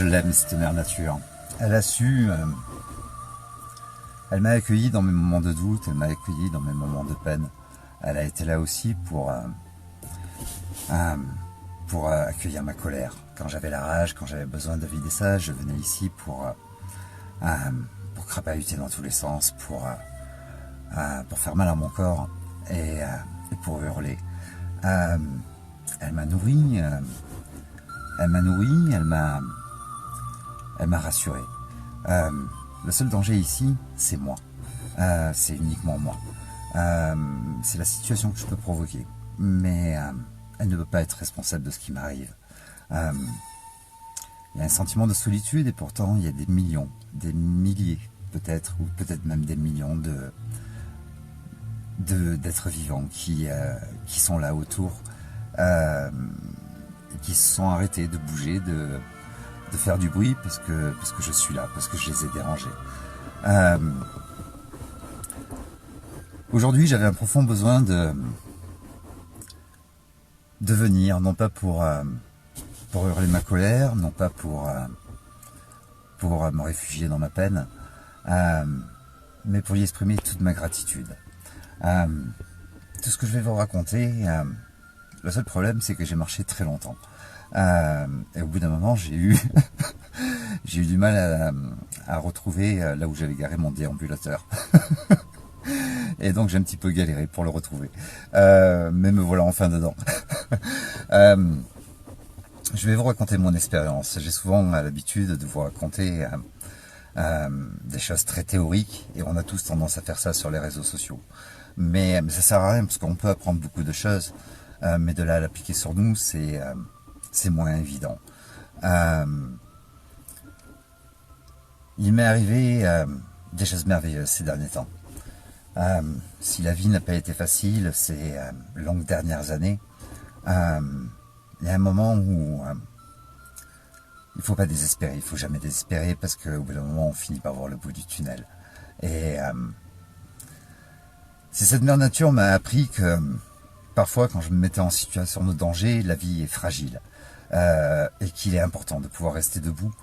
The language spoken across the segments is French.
je l'aime, cette mère nature. Elle a su... elle m'a accueilli dans mes moments de doute, elle m'a accueilli dans mes moments de peine. Elle a été là aussi pour accueillir ma colère. Quand j'avais la rage, quand j'avais besoin de vider ça, je venais ici pour crapahuter dans tous les sens, pour faire mal à mon corps et pour hurler. Elle m'a nourri, elle m'a rassuré. Le seul danger ici, c'est moi. C'est uniquement moi. C'est la situation que je peux provoquer. Mais elle ne peut pas être responsable de ce qui m'arrive. Il y a un sentiment de solitude et pourtant il y a des millions, des milliers peut-être, ou peut-être même des millions d'êtres vivants qui sont là autour, qui se sont arrêtés de bouger, de faire du bruit parce que je suis là, parce que je les ai dérangés. Aujourd'hui, j'avais un profond besoin de venir, non pas pour hurler ma colère, non pas pour me réfugier dans ma peine, mais pour y exprimer toute ma gratitude. Tout ce que je vais vous raconter, le seul problème, c'est que j'ai marché très longtemps. Et au bout d'un moment, j'ai eu du mal à retrouver là où j'avais garé mon déambulateur. Et donc j'ai un petit peu galéré pour le retrouver. Mais me voilà enfin dedans. Je vais vous raconter mon expérience. J'ai souvent l'habitude de vous raconter des choses très théoriques et on a tous tendance à faire ça sur les réseaux sociaux. Mais ça sert à rien parce qu'on peut apprendre beaucoup de choses, mais de là à l'appliquer sur nous, c'est moins évident. Il m'est arrivé des choses merveilleuses ces derniers temps. Si la vie n'a pas été facile ces longues dernières années, il y a un moment où il ne faut pas désespérer, il ne faut jamais désespérer parce qu'au bout d'un moment on finit par voir le bout du tunnel. Et c'est cette mère nature m'a appris que parfois quand je me mettais en situation de danger, la vie est fragile et qu'il est important de pouvoir rester debout.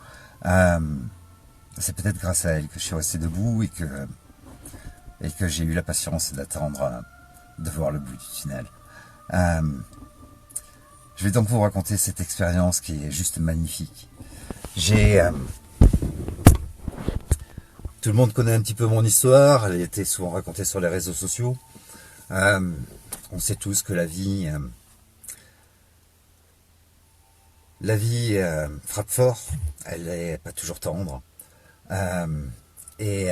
C'est peut-être grâce à elle que je suis resté debout et que j'ai eu la patience d'attendre de voir le bout du tunnel. Je vais donc vous raconter cette expérience qui est juste magnifique. Tout le monde connaît un petit peu mon histoire, elle a été souvent racontée sur les réseaux sociaux. On sait tous que la vie frappe fort, elle n'est pas toujours tendre. Mais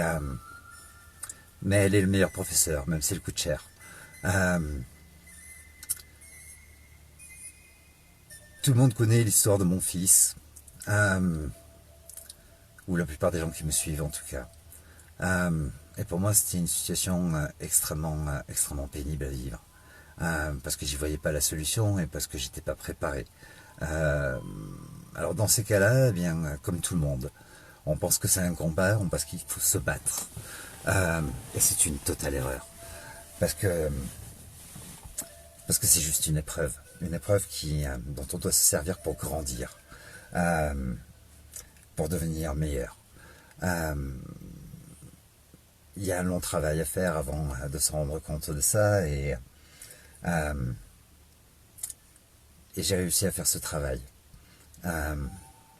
elle est le meilleur professeur, même si elle coûte cher. Tout le monde connaît l'histoire de mon fils, ou la plupart des gens qui me suivent en tout cas. Et pour moi, c'était une situation extrêmement pénible à vivre, parce que j'y voyais pas la solution et parce que j'étais pas préparé. Alors dans ces cas-là, eh bien, comme tout le monde, on pense que c'est un combat, on pense qu'il faut se battre. Et c'est une totale erreur. Parce que c'est juste une épreuve dont on doit se servir pour grandir, pour devenir meilleur. Il y a un long travail à faire avant de se rendre compte de ça et j'ai réussi à faire ce travail.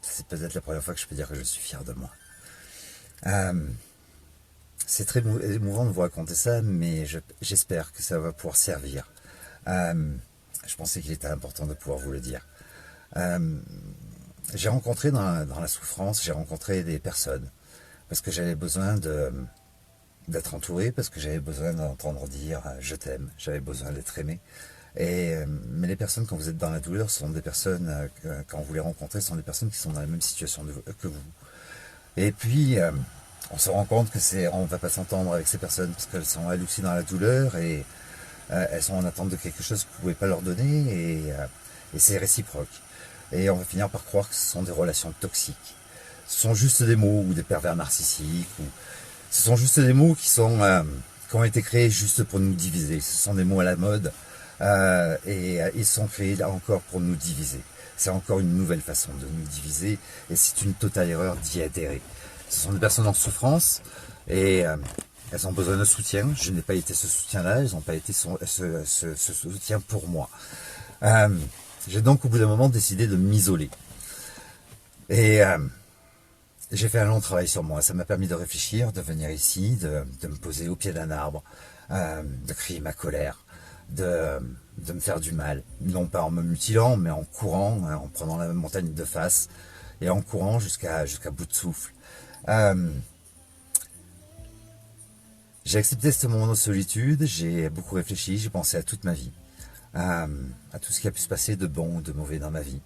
C'est peut-être la première fois que je peux dire que je suis fier de moi. C'est très émouvant de vous raconter ça, mais j'espère que ça va pouvoir servir. Je pensais qu'il était important de pouvoir vous le dire. J'ai rencontré dans la souffrance, j'ai rencontré des personnes, parce que j'avais besoin d'être entouré, parce que j'avais besoin d'entendre dire « je t'aime », j'avais besoin d'être aimé. Mais les personnes, quand vous êtes dans la douleur, sont des personnes, quand vous les rencontrez, sont des personnes qui sont dans la même situation que vous. Et puis, on se rend compte que on ne va pas s'entendre avec ces personnes, parce qu'elles sont elles aussi dans la douleur, et elles sont en attente de quelque chose que vous ne pouvez pas leur donner, et c'est réciproque. Et on va finir par croire que ce sont des relations toxiques. Ce sont juste des mots, ou des pervers narcissiques, ou ce sont juste des mots qui ont été créés juste pour nous diviser. Ce sont des mots à la mode, et ils sont créés là encore pour nous diviser. c'est encore une nouvelle façon de nous diviser, et c'est une totale erreur d'y adhérer. Ce sont des personnes en souffrance, et elles ont besoin de soutien. Je n'ai pas été ce soutien-là, elles n'ont pas été ce soutien pour moi. J'ai donc au bout d'un moment décidé de m'isoler. Et j'ai fait un long travail sur moi. Ça m'a permis de réfléchir, de venir ici, de me poser au pied d'un arbre, de crier ma colère, de me faire du mal. Non pas en me mutilant, mais en courant, en prenant la montagne de face et en courant jusqu'à bout de souffle. J'ai accepté ce moment de solitude, j'ai beaucoup réfléchi, j'ai pensé à toute ma vie, à tout ce qui a pu se passer de bon ou de mauvais dans ma vie.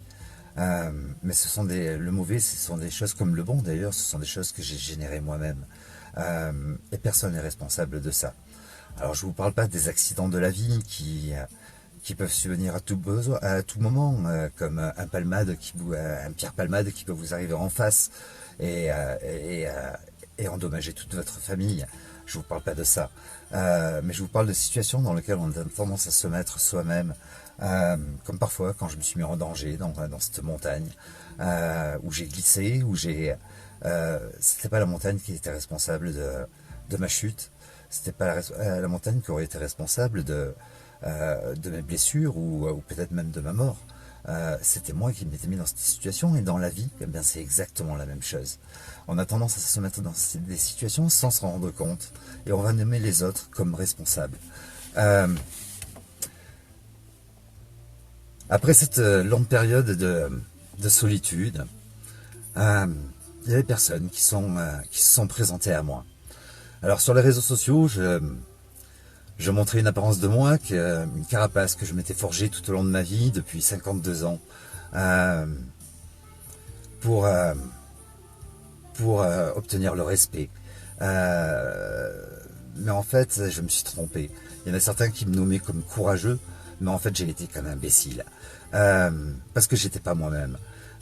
Mais le mauvais, ce sont des choses comme le bon d'ailleurs, ce sont des choses que j'ai générées moi-même. Et personne n'est responsable de ça. Alors je ne vous parle pas des accidents de la vie qui peuvent survenir à tout moment, comme un Pierre Palmade qui peut vous arriver en face et endommager toute votre famille. Je ne vous parle pas de ça. Mais je vous parle de situations dans lesquelles on a tendance à se mettre soi-même, comme parfois quand je me suis mis en danger dans cette montagne, où j'ai glissé, c'était pas la montagne qui était responsable de ma chute, c'était pas la montagne qui aurait été responsable de mes blessures ou peut-être même de ma mort. C'était moi qui m'étais mis dans cette situation, et dans la vie, eh bien, c'est exactement la même chose. On a tendance à se mettre dans des situations sans se rendre compte, et on va nommer les autres comme responsables. Après cette longue période de solitude, il y a des personnes qui se sont présentées à moi. Alors sur les réseaux sociaux, je montrais une apparence de moi, une carapace que je m'étais forgée tout au long de ma vie, depuis 52 ans, pour obtenir le respect. Mais en fait, je me suis trompé. Il y en a certains qui me nommaient comme courageux, mais en fait, j'ai été comme imbécile. Parce que j'étais pas moi-même.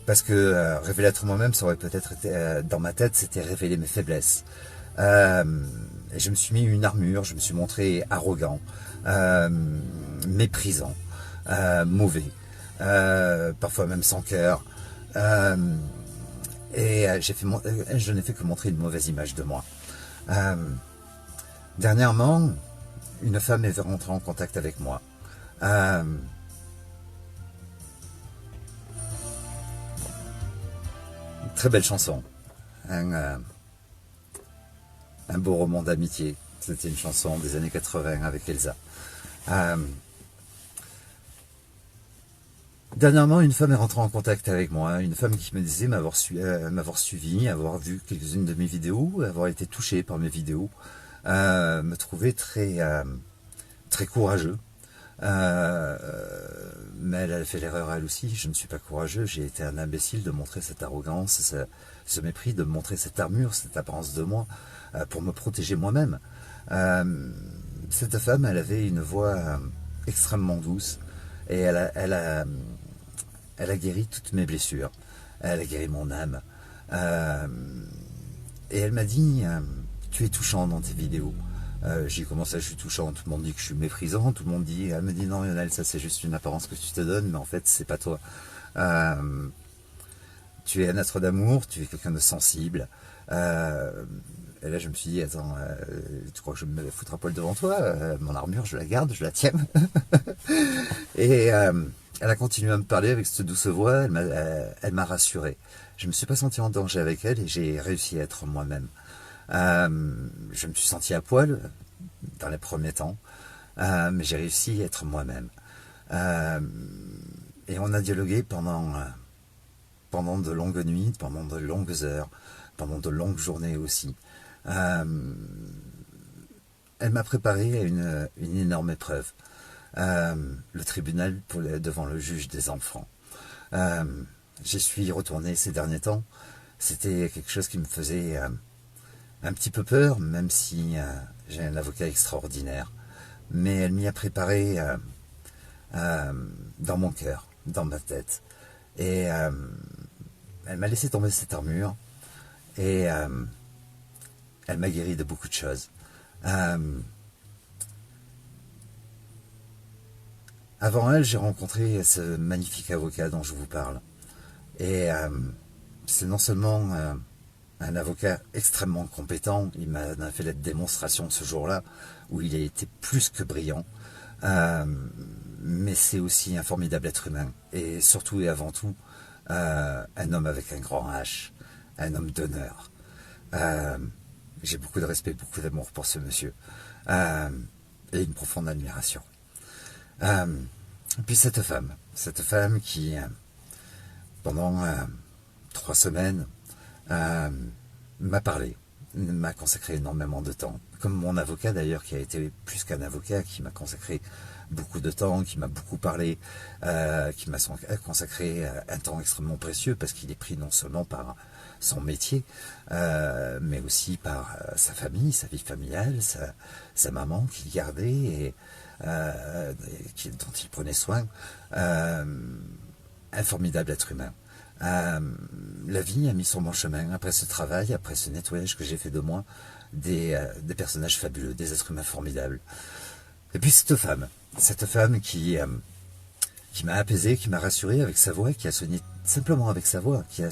Parce que révéler être moi-même, ça aurait peut-être été, dans ma tête, c'était révéler mes faiblesses. Et je me suis mis une armure, je me suis montré arrogant, méprisant, mauvais, parfois même sans cœur. Et je n'ai fait que montrer une mauvaise image de moi. Dernièrement, une femme est rentrée en contact avec moi. Très belle chanson. Un beau roman d'amitié. C'était une chanson des années 80 avec Elsa. Dernièrement, une femme est rentrée en contact avec moi, une femme qui me disait m'avoir suivi, avoir vu quelques-unes de mes vidéos, avoir été touchée par mes vidéos, me trouver très courageux. Mais elle a fait l'erreur elle aussi, je ne suis pas courageux, j'ai été un imbécile de montrer cette arrogance, ce mépris, de montrer cette armure, cette apparence de moi, pour me protéger moi-même. Cette femme, elle avait une voix extrêmement douce, et elle a guéri toutes mes blessures, elle a guéri mon âme. Et elle m'a dit, tu es touchant dans tes vidéos. J'ai commencé, je suis touchant, tout le monde dit que je suis méprisant, tout le monde dit, elle me dit non Lionel, ça c'est juste une apparence que tu te donnes, mais en fait c'est pas toi. Tu es un être d'amour, tu es quelqu'un de sensible. Et là je me suis dit, attends, tu crois que je vais me foutre à poil devant toi? Mon armure je la garde, je la tiens. Et elle a continué à me parler avec cette douce voix, elle m'a rassuré. Je me suis pas senti en danger avec elle et j'ai réussi à être moi-même. Je me suis senti à poil dans les premiers temps, mais j'ai réussi à être moi-même. Et on a dialogué pendant de longues nuits, pendant de longues heures, pendant de longues journées aussi. Elle m'a préparé à une énorme épreuve. Le tribunal devant le juge des enfants. J'y suis retourné ces derniers temps. C'était quelque chose qui me faisait un petit peu peur, même si j'ai un avocat extraordinaire. Mais elle m'y a préparé dans mon cœur, dans ma tête. Et elle m'a laissé tomber cette armure. Et elle m'a guéri de beaucoup de choses. Avant elle, j'ai rencontré ce magnifique avocat dont je vous parle. Et c'est non seulement un avocat extrêmement compétent, il m'a fait la démonstration ce jour-là, où il a été plus que brillant, euh, mais c'est aussi un formidable être humain, et surtout et avant tout, un homme avec un grand H, un homme d'honneur. Euh, j'ai beaucoup de respect, beaucoup d'amour pour ce monsieur, et une profonde admiration. Puis cette femme qui, pendant 3 semaines, m'a parlé, m'a consacré énormément de temps. Comme mon avocat d'ailleurs, qui a été plus qu'un avocat, qui m'a consacré beaucoup de temps, qui m'a beaucoup parlé, qui m'a consacré un temps extrêmement précieux, parce qu'il est pris non seulement par son métier, mais aussi par sa famille, sa vie familiale, sa maman qu'il gardait et dont il prenait soin. Un formidable être humain. La vie a mis sur mon chemin, après ce travail, après ce nettoyage que j'ai fait de moi, des personnages fabuleux, des êtres humains formidables. Et puis cette femme qui m'a apaisé, qui m'a rassuré avec sa voix, qui a soigné simplement avec sa voix, qui a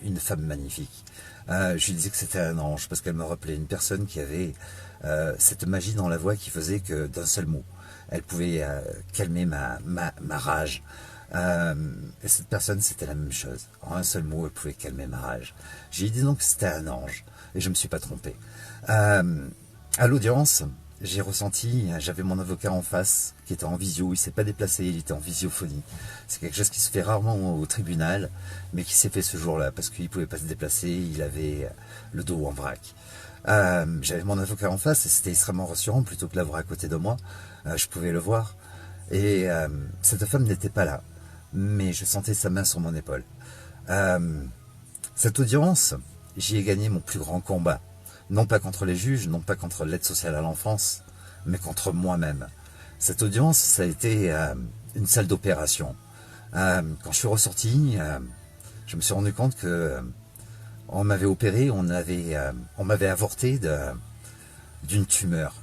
une femme magnifique. Je lui disais que c'était un ange, parce qu'elle me rappelait une personne qui avait cette magie dans la voix qui faisait que d'un seul mot, elle pouvait calmer ma rage. Et cette personne, c'était la même chose. En un seul mot, elle pouvait calmer ma rage. J'ai dit donc que c'était un ange, et je ne me suis pas trompé. À l'audience, j'ai ressenti, j'avais mon avocat en face, qui était en visio, il s'est pas déplacé, il était en visiophonie. C'est quelque chose qui se fait rarement au tribunal, mais qui s'est fait ce jour-là, parce qu'il pouvait pas se déplacer, il avait le dos en vrac. J'avais mon avocat en face, et c'était extrêmement rassurant, plutôt que l'avoir à côté de moi, je pouvais le voir. Et cette femme n'était pas là, mais je sentais sa main sur mon épaule. Cette audience, j'y ai gagné mon plus grand combat. Non pas contre les juges, non pas contre l'aide sociale à l'enfance, mais contre moi-même. Cette audience, ça a été une salle d'opération. Quand je suis ressorti, je me suis rendu compte que on m'avait opéré, on m'avait avorté d'une tumeur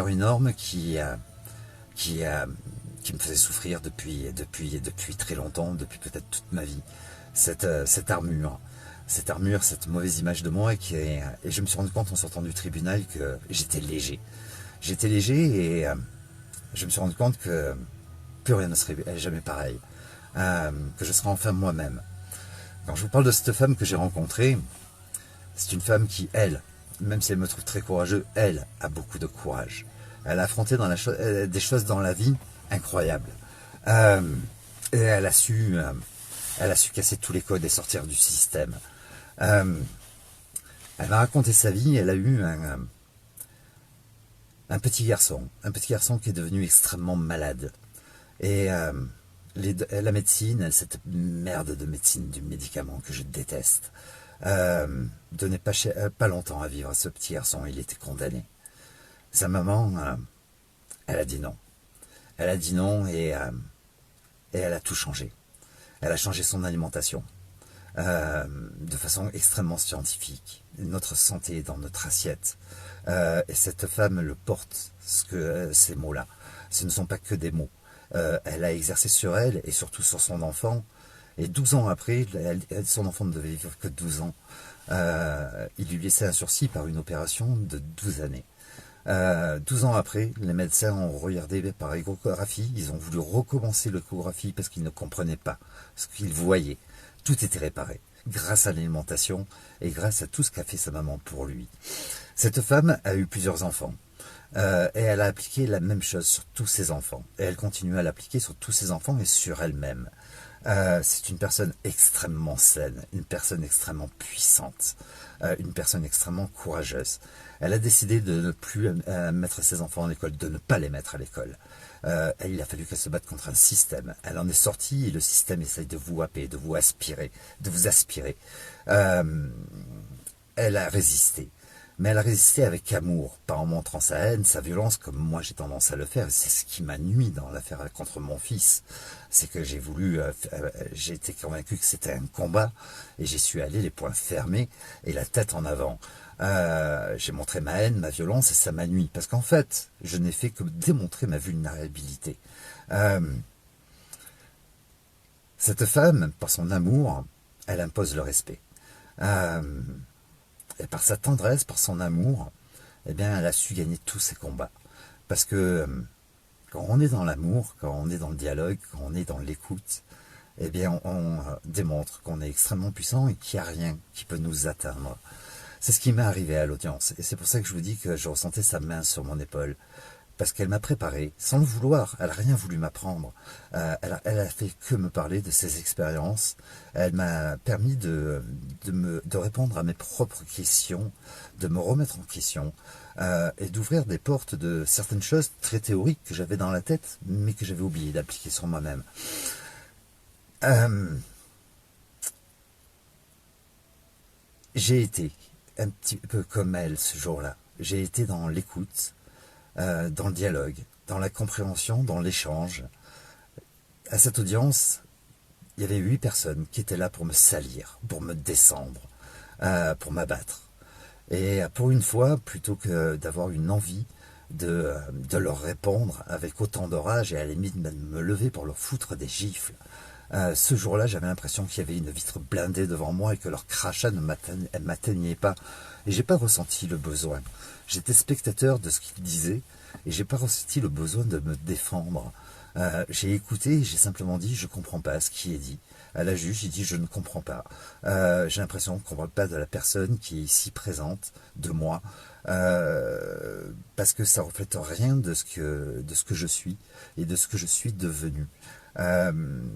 énorme qui me faisait souffrir depuis très longtemps, depuis peut-être toute ma vie. Cette armure, cette mauvaise image de moi, et je me suis rendu compte en sortant du tribunal que j'étais léger. J'étais léger et je me suis rendu compte que plus rien ne serait jamais pareil, que je serais enfin moi-même. Quand je vous parle de cette femme que j'ai rencontrée, c'est une femme qui, elle, même si elle me trouve très courageux, elle a beaucoup de courage. Elle a affronté des choses dans la vie incroyables. Et elle a su casser tous les codes et sortir du système. Elle m'a raconté sa vie. Elle a eu un petit garçon qui est devenu extrêmement malade. Et la médecine, cette merde de médecine, du médicament que je déteste, donnait pas longtemps à vivre à ce petit garçon. Il était condamné. Sa maman, elle a dit non. Elle a dit non et elle a tout changé. Elle a changé son alimentation de façon extrêmement scientifique. Notre santé est dans notre assiette. Et cette femme le porte, ces mots-là. Ce ne sont pas que des mots. Elle a exercé sur elle et surtout sur son enfant. Et 12 ans après, son enfant ne devait vivre que 12 ans. Il lui laissait un sursis par une opération de 12 années. 12 ans après, les médecins ont regardé par échographie, ils ont voulu recommencer l'échographie parce qu'ils ne comprenaient pas ce qu'ils voyaient. Tout était réparé, grâce à l'alimentation et grâce à tout ce qu'a fait sa maman pour lui. Cette femme a eu plusieurs enfants. Et elle a appliqué la même chose sur tous ses enfants. Et elle continue à l'appliquer sur tous ses enfants et sur elle-même. C'est une personne extrêmement saine, une personne extrêmement puissante, une personne extrêmement courageuse. Elle a décidé de ne plus mettre ses enfants à l'école, de ne pas les mettre à l'école. Il a fallu qu'elle se batte contre un système. Elle en est sortie et le système essaye de vous happer, de vous aspirer, de vous aspirer. Elle a résisté. Mais elle a résisté avec amour, pas en montrant sa haine, sa violence, comme moi j'ai tendance à le faire. C'est ce qui m'a nui dans l'affaire contre mon fils. C'est que j'ai été convaincu que c'était un combat, et j'y suis allé les poings fermés et la tête en avant. J'ai montré ma haine, ma violence, et ça m'a nui. Parce qu'en fait, je n'ai fait que démontrer ma vulnérabilité. Euh, cette femme, par son amour, elle impose le respect. Euh, et par sa tendresse, par son amour, eh bien, elle a su gagner tous ses combats. Parce que quand on est dans l'amour, quand on est dans le dialogue, quand on est dans l'écoute, eh bien, on démontre qu'on est extrêmement puissant et qu'il n'y a rien qui peut nous atteindre. C'est ce qui m'est arrivé à l'audience. Et c'est pour ça que je vous dis que je ressentais sa main sur mon épaule. Parce qu'elle m'a préparé, sans le vouloir. Elle n'a rien voulu m'apprendre. Elle a fait que me parler de ses expériences. Elle m'a permis de répondre à mes propres questions, de me remettre en question et d'ouvrir des portes de certaines choses très théoriques que j'avais dans la tête, mais que j'avais oublié d'appliquer sur moi-même. J'ai été un petit peu comme elle ce jour-là. J'ai été dans l'écoute, dans le dialogue, dans la compréhension, dans l'échange. À cette audience, il y avait 8 personnes qui étaient là pour me salir, pour me descendre, pour m'abattre. Et pour une fois, plutôt que d'avoir une envie de leur répondre avec autant de rage et à la limite de me lever pour leur foutre des gifles, ce jour-là, j'avais l'impression qu'il y avait une vitre blindée devant moi et que leur crachat ne m'atteignait pas. Et j'ai pas ressenti le besoin. J'étais spectateur de ce qu'ils disaient et j'ai pas ressenti le besoin de me défendre. J'ai écouté et j'ai simplement dit je comprends pas ce qui est dit. À la juge, j'ai dit je ne comprends pas. J'ai l'impression qu'on ne parle pas de la personne qui est ici présente, de moi, parce que ça reflète rien de ce que je suis et de ce que je suis devenu.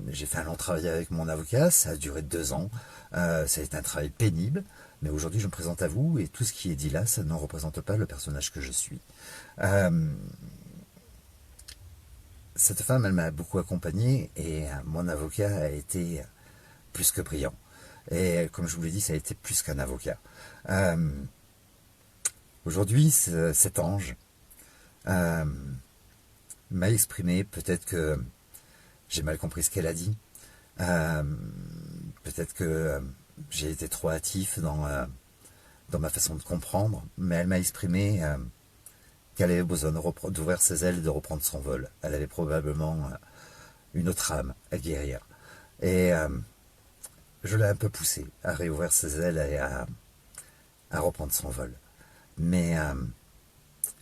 J'ai fait un long travail avec mon avocat, ça a duré 2 ans, ça a été un travail pénible, mais aujourd'hui je me présente à vous et tout ce qui est dit là, ça ne représente pas le personnage que je suis. Cette femme, elle m'a beaucoup accompagné et mon avocat a été plus que brillant. Et comme je vous l'ai dit, ça a été plus qu'un avocat. Aujourd'hui, cet ange m'a exprimé, peut-être que j'ai mal compris ce qu'elle a dit, peut-être que j'ai été trop hâtif dans ma façon de comprendre, mais elle m'a exprimé qu'elle avait besoin d'ouvrir ses ailes et de reprendre son vol. Elle avait probablement une autre âme à guérir. Et je l'ai un peu poussée à réouvrir ses ailes et à reprendre son vol. Mais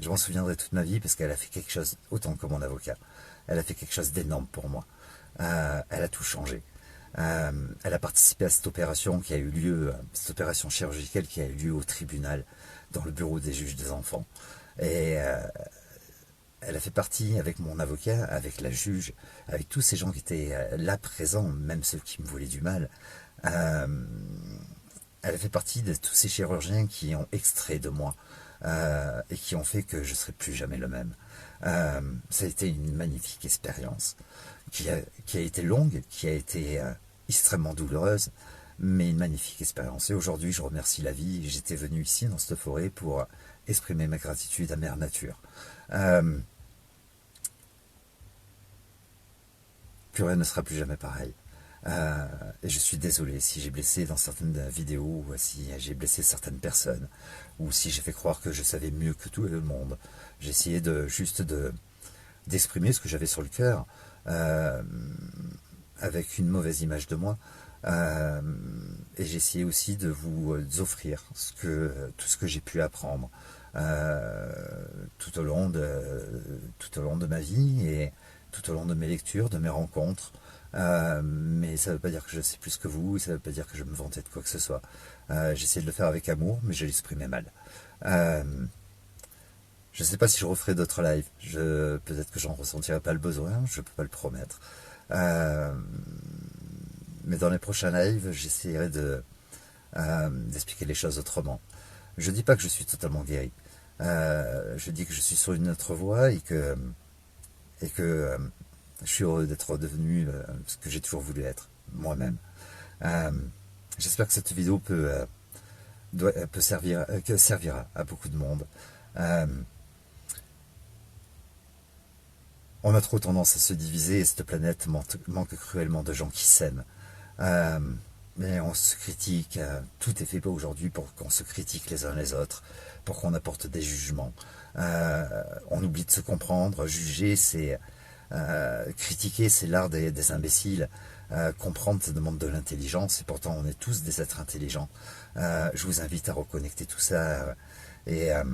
je m'en souviendrai toute ma vie parce qu'elle a fait quelque chose, autant que mon avocat, elle a fait quelque chose d'énorme pour moi. Elle a tout changé. Elle a participé à cette opération qui a eu lieu, cette opération chirurgicale qui a eu lieu au tribunal, dans le bureau des juges des enfants. Et elle a fait partie avec mon avocat, avec la juge, avec tous ces gens qui étaient là présents, même ceux qui me voulaient du mal. Elle a fait partie de tous ces chirurgiens qui ont extrait de moi et qui ont fait que je ne serai plus jamais le même. Ça a été une magnifique expérience qui a été longue, qui a été extrêmement douloureuse, mais une magnifique expérience. Et aujourd'hui, je remercie la vie. J'étais venu ici, dans cette forêt, pour exprimer ma gratitude à Mère Nature. Plus rien ne sera plus jamais pareil. Et je suis désolé si j'ai blessé dans certaines vidéos, ou si j'ai blessé certaines personnes, ou si j'ai fait croire que je savais mieux que tout le monde. J'ai essayé d'exprimer ce que j'avais sur le cœur, avec une mauvaise image de moi. Et j'ai essayé aussi de vous offrir tout ce que j'ai pu apprendre tout au long de ma vie et tout au long de mes lectures, de mes rencontres. Mais ça ne veut pas dire que je sais plus que vous, et ça ne veut pas dire que je me vantais de quoi que ce soit. J'essaie de le faire avec amour, mais je l'exprimais mal. Je ne sais pas si je referai d'autres lives. Peut-être que j'en ressentirai pas le besoin, je ne peux pas le promettre. Mais dans les prochains lives, j'essaierai d'expliquer les choses autrement. Je ne dis pas que je suis totalement guéri. Je dis que je suis sur une autre voie et que je suis heureux d'être redevenu ce que j'ai toujours voulu être, moi-même. J'espère que cette vidéo servira à beaucoup de monde. On a trop tendance à se diviser et cette planète manque cruellement de gens qui s'aiment. Mais on se critique, tout est fait aujourd'hui pour qu'on se critique les uns les autres, pour qu'on apporte des jugements. On oublie de se comprendre, juger Critiquer, c'est l'art des imbéciles. Comprendre, ça demande de l'intelligence, et pourtant on est tous des êtres intelligents. Je vous invite à reconnecter tout ça et à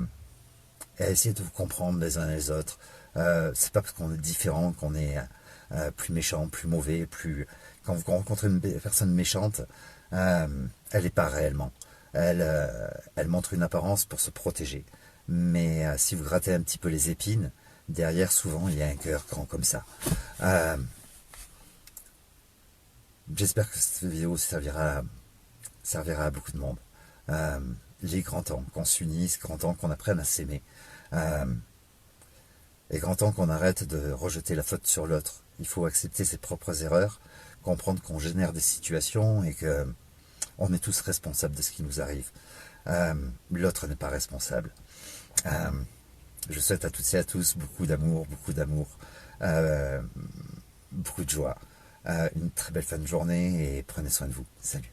essayer de vous comprendre les uns les autres. C'est pas parce qu'on est différent qu'on est plus méchant, plus mauvais, plus... Quand vous rencontrez une personne méchante, elle n'est pas réellement. Elle montre une apparence pour se protéger. Mais si vous grattez un petit peu les épines, derrière, souvent, il y a un cœur grand comme ça. J'espère que cette vidéo servira à beaucoup de monde. Il est grand temps qu'on s'unisse, grand temps qu'on apprenne à s'aimer. Et grand temps qu'on arrête de rejeter la faute sur l'autre. Il faut accepter ses propres erreurs, comprendre qu'on génère des situations et que on est tous responsables de ce qui nous arrive. L'autre n'est pas responsable. Je souhaite à toutes et à tous beaucoup d'amour, beaucoup de joie. Une très belle fin de journée et prenez soin de vous. Salut.